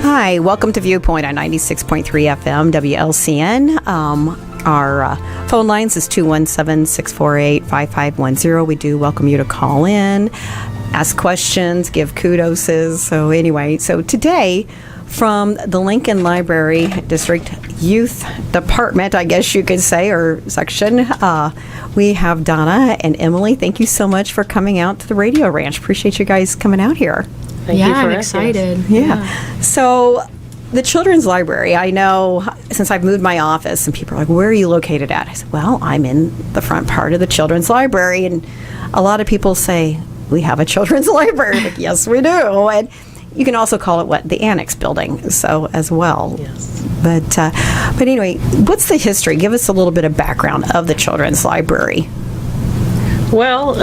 Hi, welcome to Viewpoint on 96.3 FM WLCN. Our phone lines is 217-648-5510. We do welcome you to call in, ask questions, give kudoses. So anyway, so today from the Lincoln Library District Youth Department, I guess you could say, or section, we have Donna and Emily. Thank you so much for coming out to the Radio Ranch. Appreciate you guys coming out here. Thank you for I'm excited. Yeah. So the Children's Library, I know since I've moved my office and people are like, where are you located at? I said, well, I'm in the front part of the Children's Library. And a lot of people say, we have a Children's Library. Like, yes, we do. And you can also call it the Annex Building, so as well. Yes. But anyway, what's the history? Give us a little bit of background of the Children's Library. Well,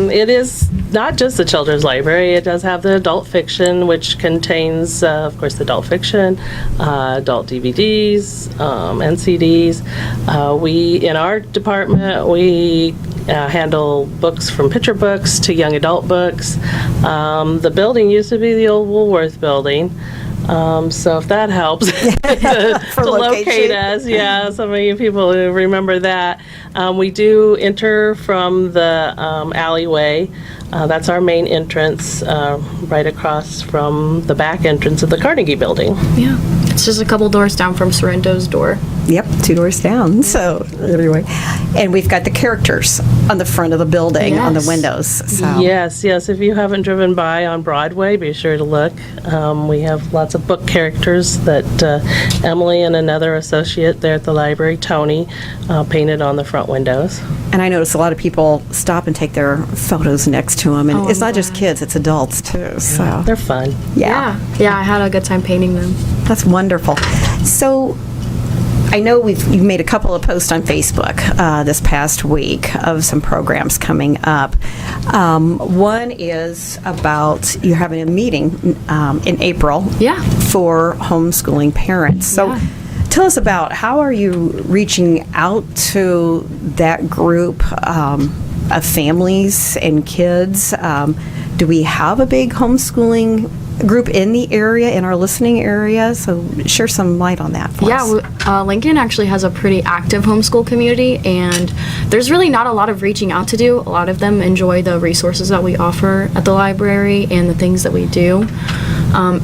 it is not just the children's library. It does have the adult fiction, which contains, of course, the adult fiction, adult DVDs, and CDs. In our department, we handle books from picture books to young adult books. The building used to be the old Woolworth building. So if that helps to locate us, yeah, some of you people who remember that. We do enter from the alleyway. That's our main entrance, right across from the back entrance of the Carnegie Building. Yeah. It's just a couple doors down from Sorrento's door. Yep, 2 doors down. So anyway, and we've got the characters on the front of the building, on the windows. So. Yes. If you haven't driven by on Broadway, be sure to look. We have lots of book characters that Emily and another associate there at the library, Tony, painted on the front windows. And I notice a lot of people stop and take their photos next to them. And it's not just kids, it's adults too. So they're fun. Yeah, I had a good time painting them. That's wonderful. So I know you've made a couple of posts on Facebook this past week of some programs coming up. One is about you're having a meeting in April for homeschooling parents. So tell us about how are you reaching out to that group of families and kids? Do we have a big homeschooling group in the area, in our listening area? So share some light on that for us. Lincoln actually has a pretty active homeschool community, and there's really not a lot of reaching out to do. A lot of them enjoy the resources that we offer at the library and the things that we do.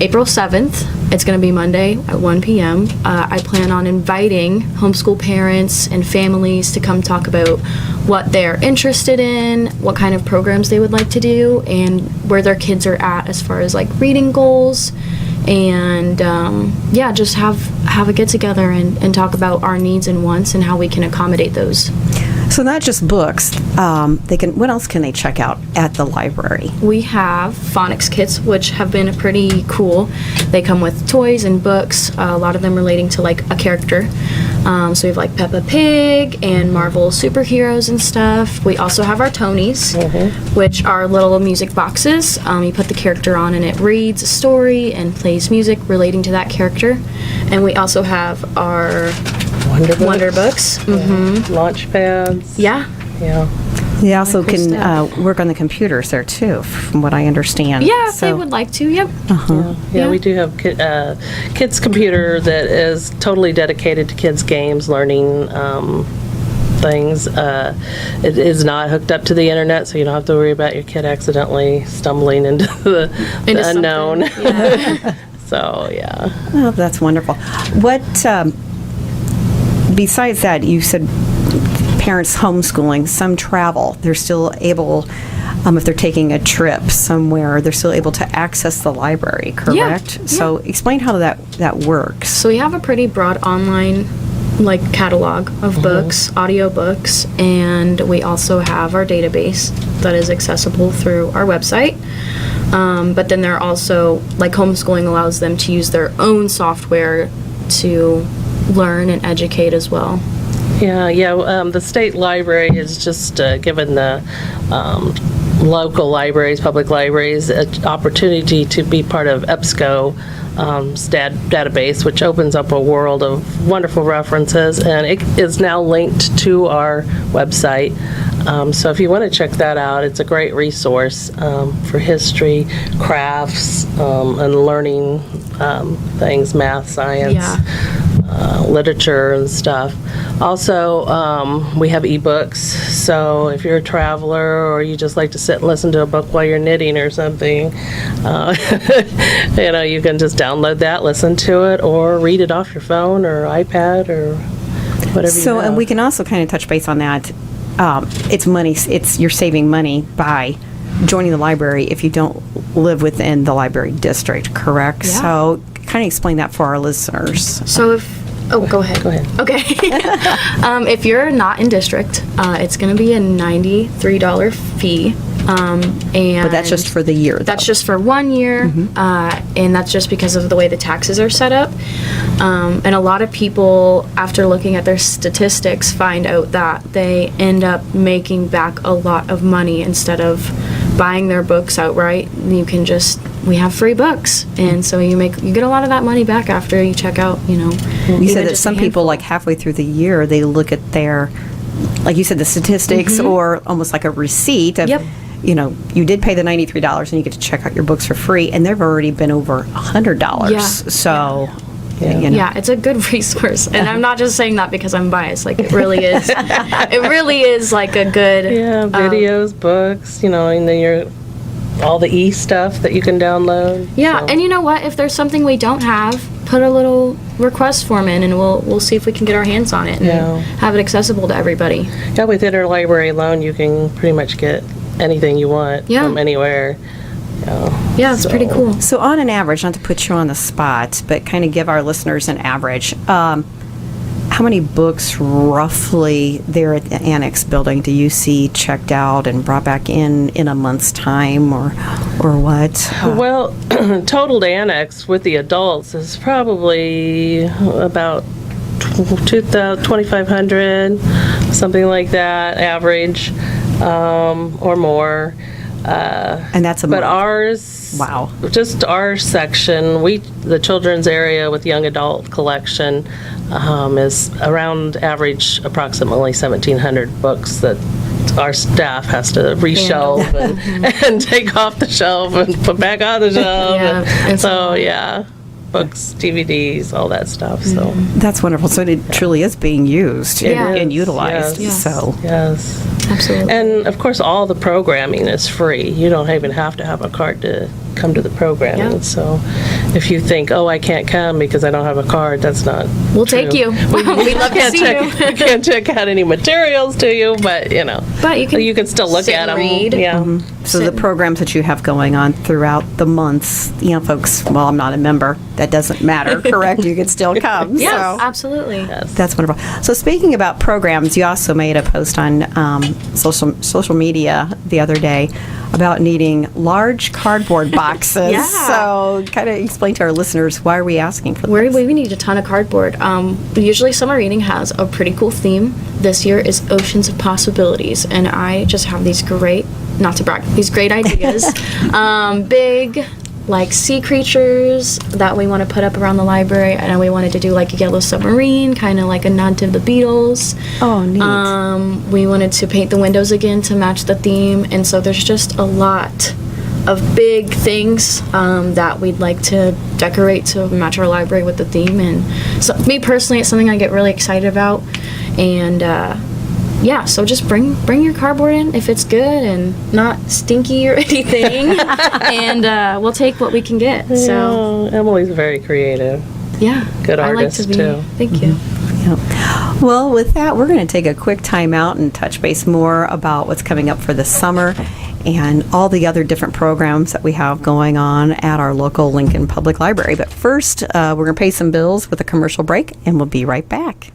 April 7th, it's going to be Monday at 1 p.m. I plan on inviting homeschool parents and families to come talk about what they're interested in, what kind of programs they would like to do, and where their kids are at as far as like reading goals, and just have a get-together and talk about our needs and wants and how we can accommodate those. So not just books, what else can they check out at the library? We have phonics kits, which have been pretty cool. They come with toys and books, a lot of them relating to like a character. So we have like Peppa Pig and Marvel superheroes and stuff. We also have our Tonys, which are little music boxes. You put the character on and it reads a story and plays music relating to that character. And we also have our Wonder Books. Launch pads. Yeah. They also can work on the computers there too, from what I understand. Yeah, if they would like to. Yep. Yeah, we do have kids' computer that is totally dedicated to kids' games, learning things. It is not hooked up to the internet, so you don't have to worry about your kid accidentally stumbling into the unknown. Yeah. So, yeah. Oh, that's wonderful. What, besides that, you said parents homeschooling, some travel. They're still able, if they're taking a trip somewhere, they're still able to access the library, correct? Yeah. So explain how that works. So we have a pretty broad online catalog of books, audio books, and we also have our database that is accessible through our website. But then there are also, homeschooling allows them to use their own software to learn and educate as well. Yeah. The state library has just given the local libraries, public libraries, an opportunity to be part of EBSCO database, which opens up a world of wonderful references, and it is now linked to our website. So if you want to check that out, it's a great resource for history, crafts, and learning things, math, science. Yeah. Literature and stuff. Also, we have ebooks, so if you're a traveler or you just like to sit and listen to a book while you're knitting or something, you can just download that, listen to it, or read it off your phone or iPad or whatever you have. And we can also kind of touch base on that. It's money. You're saving money by joining the library if you don't live within the library district, correct? Yeah. So kind of explain that for our listeners. So go ahead. Go ahead. Okay. If you're not in district, it's going to be a $93 fee. But that's just for the year, though. That's just for 1 year, and that's just because of the way the taxes are set up. And a lot of people, after looking at their statistics, find out that they end up making back a lot of money instead of buying their books outright. We have free books, and so you get a lot of that money back after you check out. You said that some people, like halfway through the year, they look at their, like you said, the statistics or almost like a receipt of. Yep. You did pay the $93 and you get to check out your books for free, and they've already been over $100. Yeah. So, Yeah, it's a good resource, and I'm not just saying that because I'm biased. Like, it really is. It really is like a good. Yeah, videos, books, and then all the e-stuff that you can download. Yeah, so. and you know what? If there's something we don't have, put a little request form in, and we'll see if we can get our hands on it and have it accessible to everybody. Yeah, with interlibrary loan, you can pretty much get anything you want from anywhere. Yeah, it's pretty cool. So on an average, not to put you on the spot, but kind of give our listeners an average, how many books roughly there at the Annex building do you see checked out and brought back in a month's time, or what? Well, totaled Annex with the adults is probably about 2,500, something like that, average, or more. And that's a But month. ours, Wow. just our section, the children's area with young adult collection is around average approximately 1,700 books that our staff has to reshelve and take off the shelf and put back on the shelf. Books, DVDs, all that stuff. So That's wonderful. So it truly is being used and utilized. Yes. So yes. Absolutely. And of course, all the programming is free. You don't even have to have a card to come to the programming. Yeah. So if you think, I can't come because I don't have a card, that's not We'll true. take you. We'd love to see you. We can't check out any materials to you, but But you can still look sit at and them. read. Yeah. So the programs that you have going on throughout the months, folks, well, I'm not a member. That doesn't matter, correct? You can still come. Yes, So absolutely. Yes. that's wonderful. So speaking about programs, you also made a post on social media the other day about needing large cardboard boxes. Yeah. So kind of explain to our listeners, why are we asking for this? We need a ton of cardboard. Usually summer reading has a pretty cool theme. This year is Oceans of Possibilities, and I just have these great, not to brag, these great ideas. Big, like sea creatures that we want to put up around the library, and we wanted to do like a yellow submarine, kind of like a nod to the Beatles. Oh, neat. We wanted to paint the windows again to match the theme, and so there's just a lot of big things that we'd like to decorate to match our library with the theme. And so me personally, it's something I get really excited about. And so just bring your cardboard in if it's good and not stinky or anything, and we'll take what we can get. So Emily's very creative. yeah, Good I like artist, to be. too. Thank you. Yeah. Well, with that, we're going to take a quick time out and touch base more about what's coming up for the summer and all the other different programs that we have going on at our local Lincoln Public Library. But first, we're going to pay some bills with a commercial break, and we'll be right back.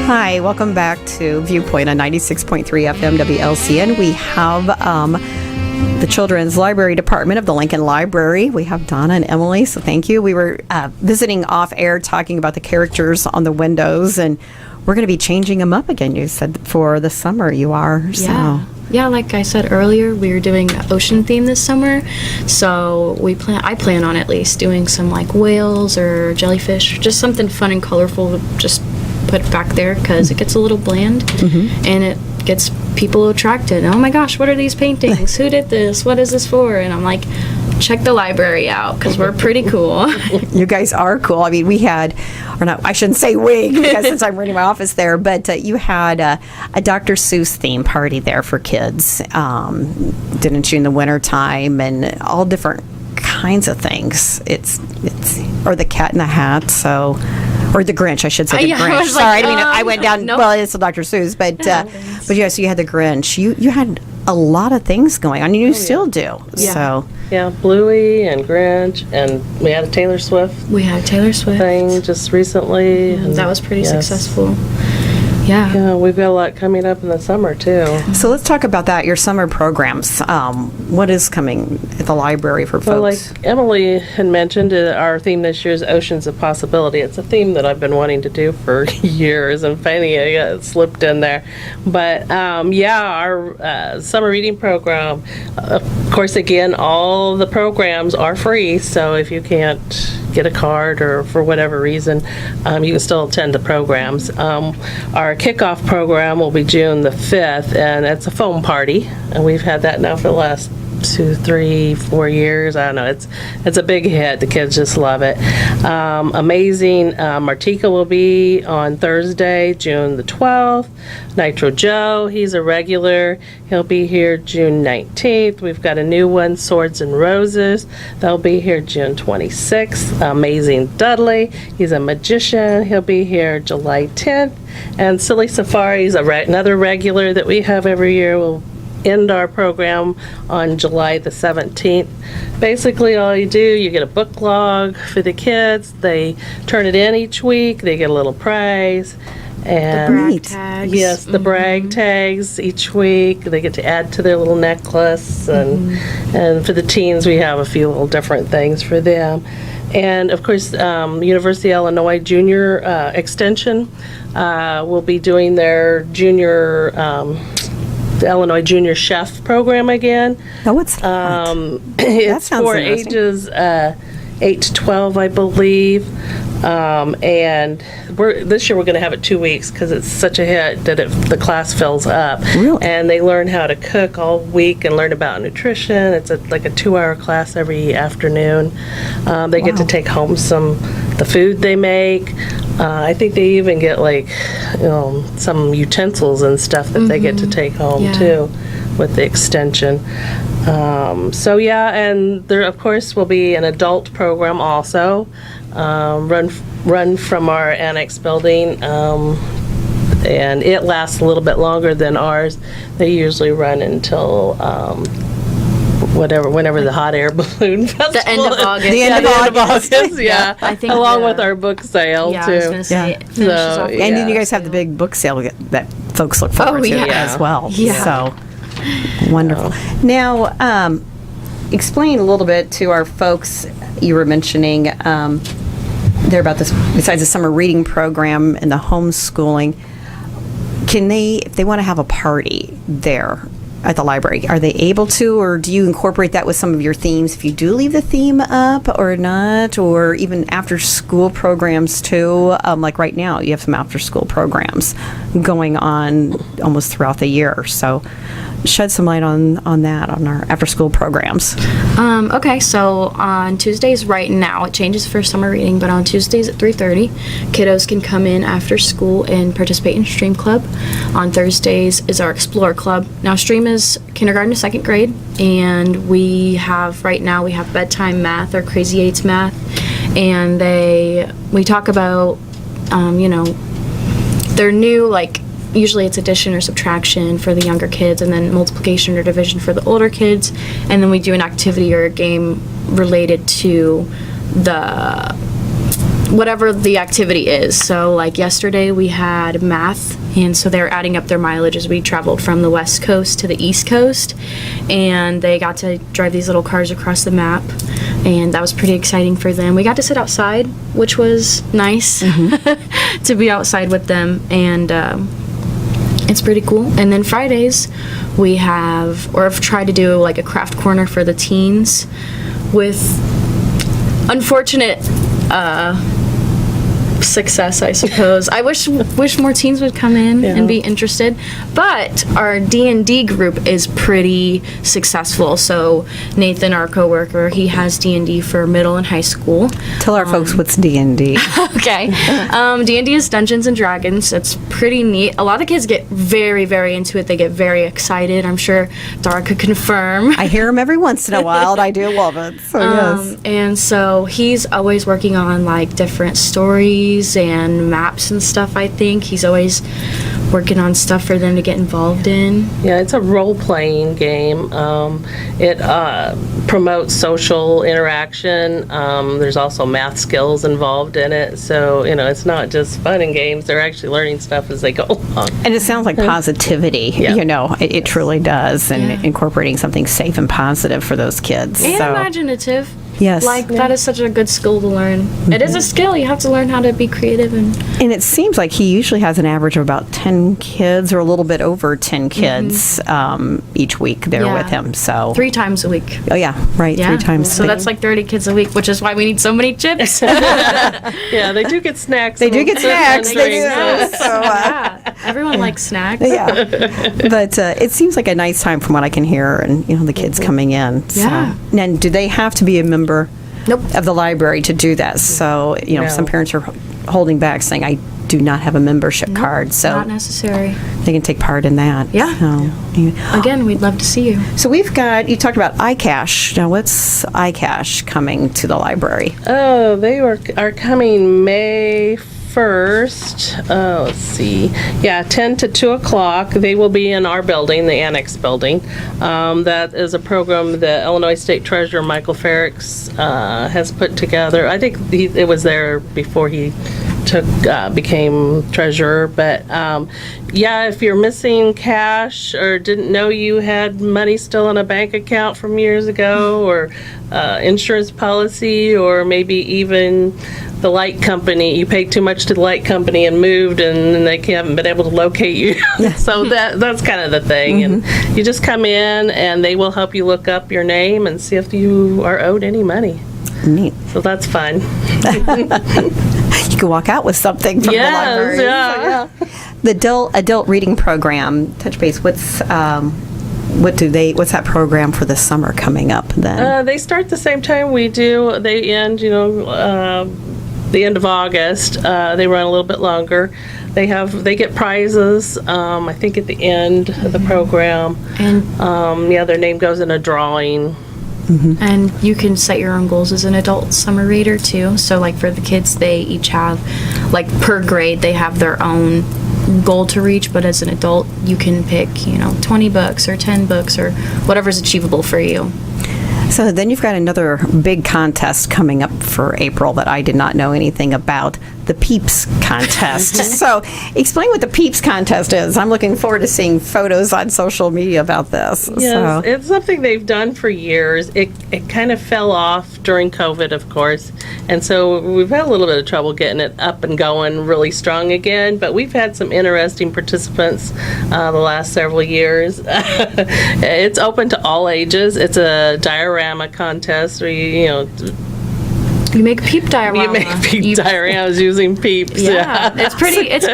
Hi, welcome back to Viewpoint on 96.3 FM WLCN. We have the Children's Library Department of the Lincoln Library. We have Donna and Emily, so thank you. We were visiting off air talking about the characters on the windows, and we're going to be changing them up again. You said for the summer you are. So. Yeah. Yeah, like I said earlier, we were doing an ocean theme this summer, so I plan on at least doing some like whales or jellyfish, just something fun and colorful to just put back there, because it gets a little bland and it gets people attracted. Oh my gosh, what are these paintings? Who did this? What is this for? And I'm like, check the library out, because we're pretty cool. You guys are cool. I mean, we had, or not, I shouldn't say we, because since I'm running my office there, but you had a Dr. Seuss theme party there for kids, didn't you, in the wintertime, and all different kinds of things. It's or the Cat in the Hat, so, or the Grinch, I should say, the Yeah, I Grinch. was Sorry, like, I mean, I went down, nope. well, it's a Dr. Seuss, but yeah, so you had the Grinch. You had a lot of things going on, and you still do, Yeah. so. Yeah, Bluey and Grinch, and we had a Taylor Swift We had Taylor Swift. thing just recently. And That was pretty yes. successful. Yeah. Yeah, we've got a lot coming up in the summer too. So let's talk about that, your summer programs. What is coming at the library for Well, like folks? Emily had mentioned, our theme this year is Oceans of Possibility. It's a theme that I've been wanting to do for years, and finally it slipped in there. But yeah, our summer reading program, of course, again, all the programs are free, so if you can't get a card or for whatever reason, you can still attend the programs. Our kickoff program will be June the 5th, and it's a foam party, and we've had that now for the last 2, 3, 4 years. I don't know. It's a big hit. The kids just love it. Amazing. Martika will be on Thursday, June the 12th. Nitro Joe, he's a regular. He'll be here June 19th. We've got a new one, Swords and Roses. They'll be here June 26th. Amazing Dudley, he's a magician. He'll be here July 10th. And Silly Safari is another regular that we have every year. We'll end our program on July the 17th. Basically, all you do, you get a book log for the kids. They turn it in each week. They get a little prize. And Brag Neat. tags. yes, the brag tags each week. They get to add to their little necklace. And for the teens, we have a few little different things for them. And of course, University of Illinois Junior Extension will be doing their junior the Illinois Junior Chef program again. Oh, what's that? It's sounds for interesting. ages 8 to 12, I believe. And this year we're going to have it 2 weeks because it's such a hit that the class fills up. Really? And they learn how to cook all week and learn about nutrition. It's like a 2-hour class every afternoon. They get to Wow. take home the food they make. I think they even get some utensils and stuff that they get to take home Yeah. too with the extension. So yeah, and there of course will be an adult program also, run from our annex building, and it lasts a little bit longer than ours. They usually run until whenever the hot air balloon festival. The end of August. The end of August. Yeah. I think along with our book sale Yeah, too. I was going to say, Yeah. it finishes So, off with And then the you guys have the sale. big book sale that folks look forward to yeah. as well. Yeah. So wonderful. Now, explain a little bit to our folks. You were mentioning there about this. Besides the summer reading program and the homeschooling, can they, if they want to have a party there at the library, are they able to, or do you incorporate that with some of your themes if you do leave the theme up or not, or even after school programs too? Like right now, you have some after school programs going on almost throughout the year. So shed some light on that, on our after school programs. Okay, so on Tuesdays right now, it changes for summer reading, but on Tuesdays at 3:30, kiddos can come in after school and participate in Stream Club. On Thursdays is our Explore Club. Now, Stream is kindergarten to second grade, and we have bedtime math or Crazy Eights math, and we talk about, their new, usually it's addition or subtraction for the younger kids, and then multiplication or division for the older kids, and then we do an activity or a game related to whatever the activity is. So like yesterday we had math, and so they're adding up their mileage as we traveled from the west coast to the east coast, and they got to drive these little cars across the map, and that was pretty exciting for them. We got to sit outside, which was nice to be outside with them, and it's pretty cool. And then Fridays, we have tried to do like a craft corner for the teens with unfortunate success, I suppose. I wish more teens would come in and be interested, but our D&D group is pretty successful. So Nathan, our coworker, he has D&D for middle and high school. Tell our folks what's D&D. Okay. D&D is Dungeons and Dragons. It's pretty neat. A lot of kids get very, very into it. They get very excited. I'm sure Dara could confirm. I hear them every once in a while. I do love it. So yes. And so he's always working on like different stories and maps and stuff. I think he's always working on stuff for them to get involved in. Yeah, it's a role-playing game. It promotes social interaction. There's also math skills involved in it. So, it's not just fun and games. They're actually learning stuff as they go along. And it sounds like positivity. Yeah. It truly does. And incorporating something safe and positive for those kids. And imaginative. Yes. That is such a good skill to learn. It is a skill. You have to learn how to be creative. And it seems like he usually has an average of about 10 kids or a little bit over 10 kids each week there with him. So 3 times a week. Oh, yeah. Right. Yeah. 3 times. So that's like 30 kids a week, which is why we need so many chips. Yeah, they do get snacks. They do get snacks. And They drinks. do. So, Yeah. Everyone likes snacks. yeah. But it seems like a nice time from what I can hear, and, the kids coming in. Yeah. So. And do they have to be a member Nope. of the library to do that? So, No. some parents are holding back saying, I do not have a membership card. So Not necessary. they can take part in that. Yeah. So, Again, we'd love to see you. So we've got, you talked about iCash. Now, what's iCash coming to the library? Oh, they are coming May 1st. Let's see. Yeah, 10 to 2 o'clock. They will be in our building, the Annex building. That is a program that Illinois State Treasurer Michael Ferrix has put together. I think it was there before he became treasurer, but yeah, if you're missing cash or didn't know you had money still in a bank account from years ago, or insurance policy, or maybe even the light company, you paid too much to the light company and moved, and they haven't been able to locate you. So that's kind of the thing. And you just come in and they will help you look up your name and see if you are owed any money. Neat. So that's fun. You can walk out with something from the library. Yeah. The adult reading program, touch base, what's that program for the summer coming up then? They start the same time we do. They end, the end of August. They run a little bit longer. They get prizes, I think at the end of the program. And their name goes in a drawing. And you can set your own goals as an adult summer reader too. So like for the kids, they each have, like per grade, they have their own goal to reach, but as an adult, you can pick, 20 books or 10 books or whatever's achievable for you. So then you've got another big contest coming up for April that I did not know anything about, the Peeps contest. So explain what the Peeps contest is. I'm looking forward to seeing photos on social media about this. Yes, So. it's something they've done for years. It kind of fell off during COVID, of course, and so we've had a little bit of trouble getting it up and going really strong again, but we've had some interesting participants the last several years. It's open to all ages. It's a diorama contest where You make peep diorama. you make peep dioramas using peeps. Yeah, it's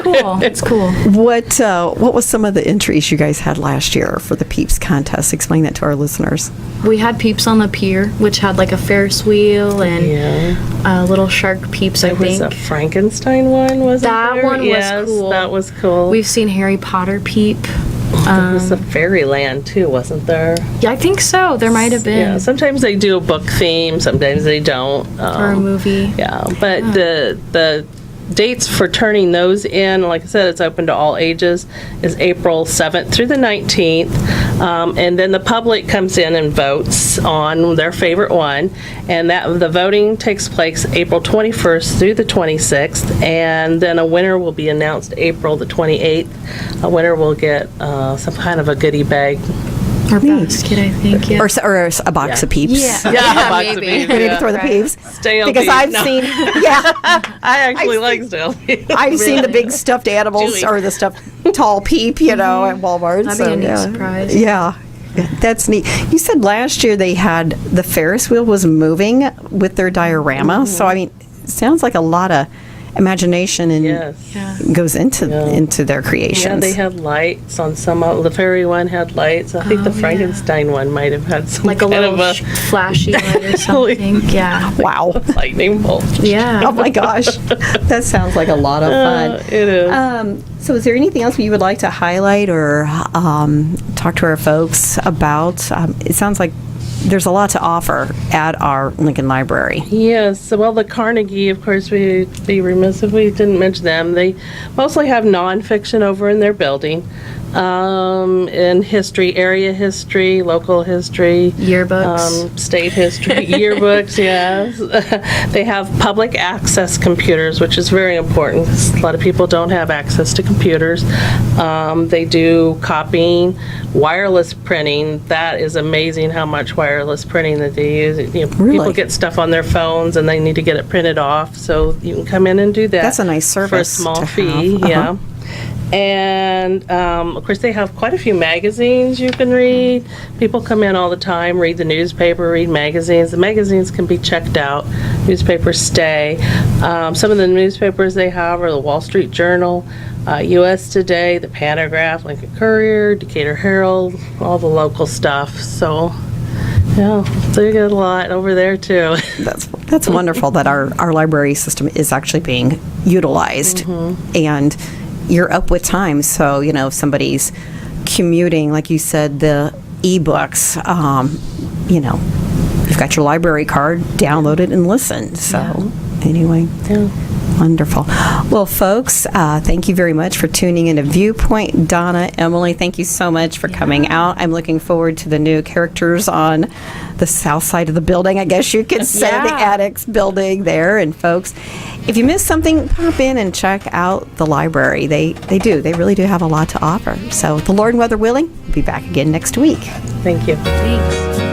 cool. It's cool. What was some of the entries you guys had last year for the Peeps contest? Explain that to our listeners. We had peeps on the pier, which had like a Ferris wheel and little shark peeps, I There was think. a Frankenstein one, wasn't That there? one was Yes, cool. that was cool. We've seen Harry Potter peep. There was a Fairyland too, wasn't there? Yeah, I think so. There might have been. Yeah, sometimes they do a book theme, sometimes they don't. Or a movie. Yeah, but the dates for turning those in, like I said, it's open to all ages, is April 7th through the 19th. And then the public comes in and votes on their favorite one. And the voting takes place April 21st through the 26th. And then a winner will be announced April the 28th. A winner will get some kind of a goodie bag Or basket, I think. Yeah. Or a box of Peeps. Yeah. Yeah, a box of maybe. Peeps, Maybe yeah. throw the Peeps. Stale Because Peeps, I've no. seen, I actually I've like stale Peeps. I've seen the big stuffed animals Chewy. or the stuffed tall Peep, at Walmart. That'd be a neat surprise. Yeah. That's neat. You said last year they had the Ferris wheel was moving with their diorama. So, I mean, it sounds like a lot of imagination and Yes. Yeah. goes into their creations. Yeah, they had lights on some of the fairy one had lights. I think the Frankenstein one might have had some Like a kind little of flashy light or something. Yeah. Wow. lightning bolt. Yeah. Oh my gosh. That sounds like a lot of fun. It is. So is there anything else you would like to highlight or talk to our folks about? It sounds like there's a lot to offer at our Lincoln Library. Yes, well, the Carnegie, of course, we'd be remiss if we didn't mention them. They mostly have nonfiction over in their building, in history, area history, local history. Yearbooks. State history, yearbooks, yes. They have public access computers, which is very important, 'cause a lot of people don't have access to computers. They do copying, wireless printing. That is amazing how much wireless printing that they use. People Really? get stuff on their phones and they need to get it printed off, so you can come in and do that. That's a nice for a service small to fee. have. Uh-huh. Yeah. And of course, they have quite a few magazines you can read. People come in all the time, read the newspaper, read magazines. The magazines can be checked out. Newspapers stay. Some of the newspapers they have are the Wall Street Journal, U.S. Today, the Pantograph, Lincoln Courier, Decatur Herald, all the local stuff. So, yeah, they get a lot over there too. That's wonderful that our library system is actually being utilized. And you're up with time, so if somebody's commuting, like you said, the e-books, you've got your library card, download it and listen. So anyway, wonderful. Well, folks, thank you very much for tuning in to Viewpoint. Donna, Emily, thank you so much for coming out. I'm looking forward to the new characters on the south side of the building, I guess you could say, the Addicts building there. And folks, if you missed something, pop in and check out the library. They really do have a lot to offer. So the Lord and weather willing, we'll be back again next week. Thank you. Thanks.